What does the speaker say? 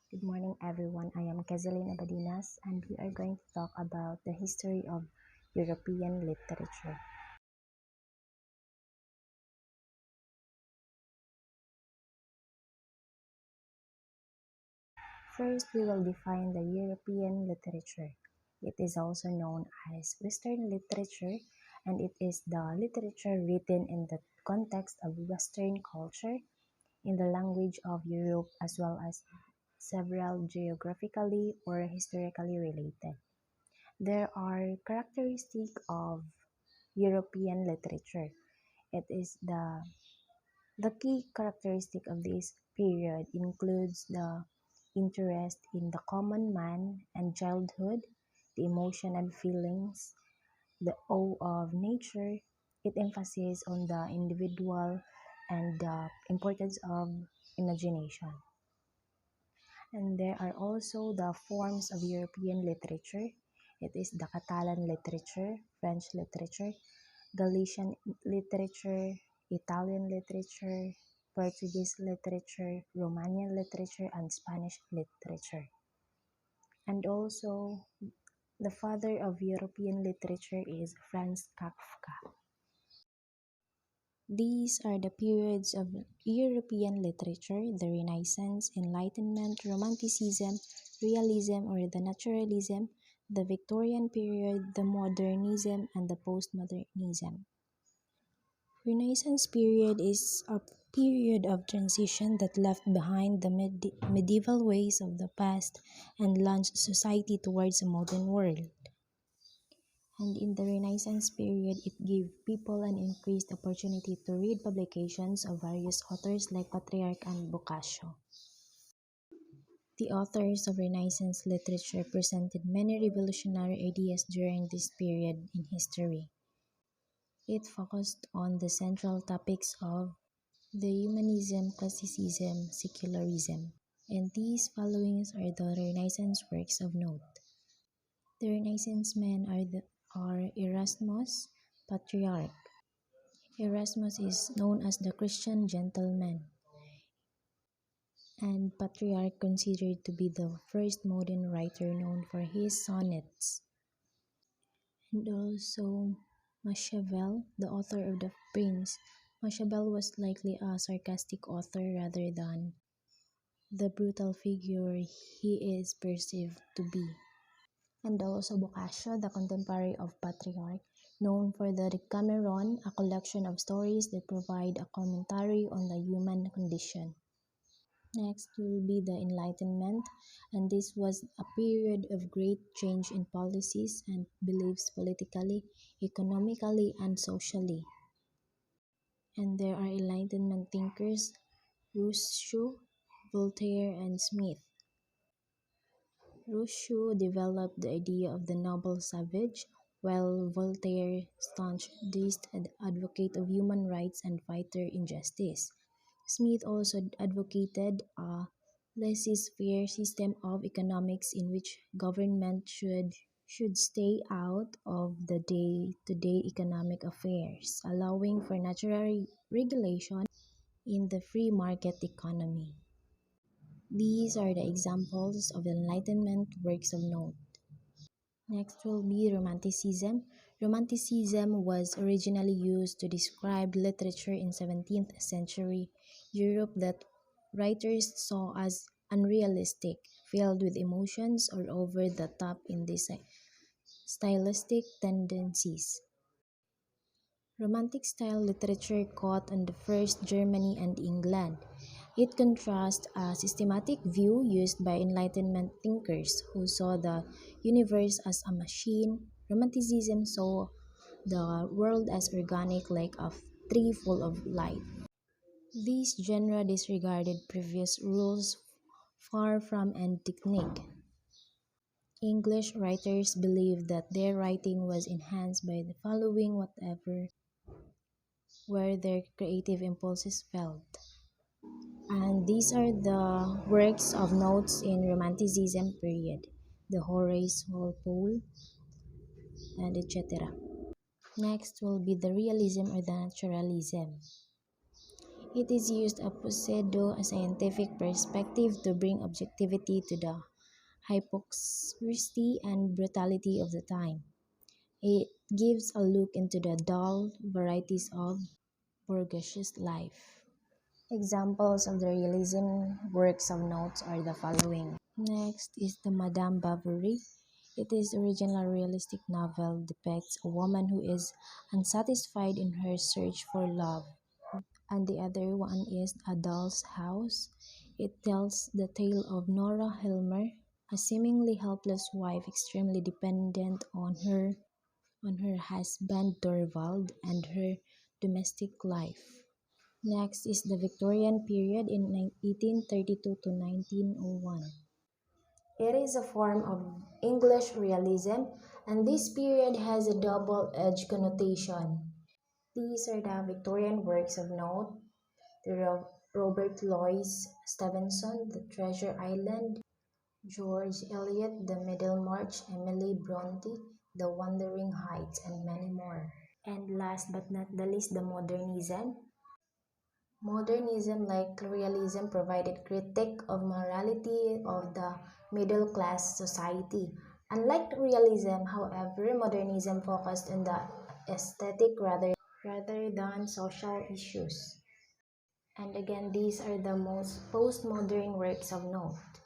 Good morning, everyone. I am Kezelina Badinas, and we are going to talk about the history of European literature. First, we will define the European literature. It is also known as Western literature, and it is the literature written in the context of Western culture in the language of Europe as well as several geographically or historically related. There are characteristics of European literature. It is the key characteristic of this period includes the interest in the common man and childhood, the emotion and feelings, the awe of nature. It emphasizes on the individual and the importance of imagination. And there are also the forms of European literature. It is the Catalan literature, French literature, Galician literature, Italian literature, Portuguese literature, Romanian literature, and Spanish literature. And also, the father of European literature is Franz Kafka. These are the periods of European literature: the Renaissance, Enlightenment, Romanticism, Realism or the Naturalism, the Victorian period, the Modernism, and the Postmodernism. Renaissance period is a period of transition that left behind the medieval ways of the past and launched society towards a modern world. And in the Renaissance period, it gave people an increased opportunity to read publications of various authors like Petrarch and Boccaccio. The authors of Renaissance literature presented many revolutionary ideas during this period in history. It focused on the central topics of the humanism, classicism, secularism, and these followings are the Renaissance works of note. The Renaissance men are Erasmus, Patriarch. Erasmus is known as the Christian gentleman, and Patriarch considered to be the first modern writer known for his sonnets. And also Machiavel, the author of The Prince. Machiavel was likely a sarcastic author rather than the brutal figure he is perceived to be. And also Boccaccio, the contemporary of Patriarch, known for the Decameron, a collection of stories that provide a commentary on the human condition. Next will be the Enlightenment, and this was a period of great change in policies and beliefs politically, economically, and socially. And there are Enlightenment thinkers Rousseau, Voltaire, and Smith. Rousseau developed the idea of the noble savage, while Voltaire, staunch deist advocate of human rights and fighter injustice. Smith also advocated a laissez-faire system of economics in which government should stay out of the day-to-day economic affairs, allowing for natural regulation in the free market economy. These are the examples of the Enlightenment works of note. Next will be Romanticism. Romanticism was originally used to describe literature in 17th century Europe that writers saw as unrealistic, filled with emotions or over the top in these stylistic tendencies. Romantic style literature caught on the first Germany and England. It contrasts a systematic view used by Enlightenment thinkers who saw the universe as a machine. Romanticism saw the world as organic, like a tree full of life. This genre disregarded previous rules far from and technique. English writers believed that their writing was enhanced by the following whatever where their creative impulses felt. And these are the works of notes in Romanticism period, the Horace Walpole, and etc. Next will be the Realism or the Naturalism. It is used a pseudo-scientific perspective to bring objectivity to the hypocrisy and brutality of the time. It gives a look into the dull varieties of bourgeois life. Examples of the realism works of note are the following. Next is the Madame Bovary. It is original realistic novel depicts a woman who is unsatisfied in her search for love. And the other one is A Doll's House. It tells the tale of Nora Helmer, a seemingly helpless wife extremely dependent on her husband Dorvald and her domestic life. Next is the Victorian period in 1832 to 1901. It is a form of English realism, and this period has a double-edged connotation. These are the Victorian works of note: the Robert Louis Stevenson, The Treasure Island; George Eliot, The Middlemarch; Emily Bronte, The Wuthering Heights, and many more. And last but not the least, the Modernism. Modernism, like realism, provided critique of morality of the middle-class society. Unlike realism, however, modernism focused on the aesthetic rather than social issues. And again, these are the most postmodern works of note.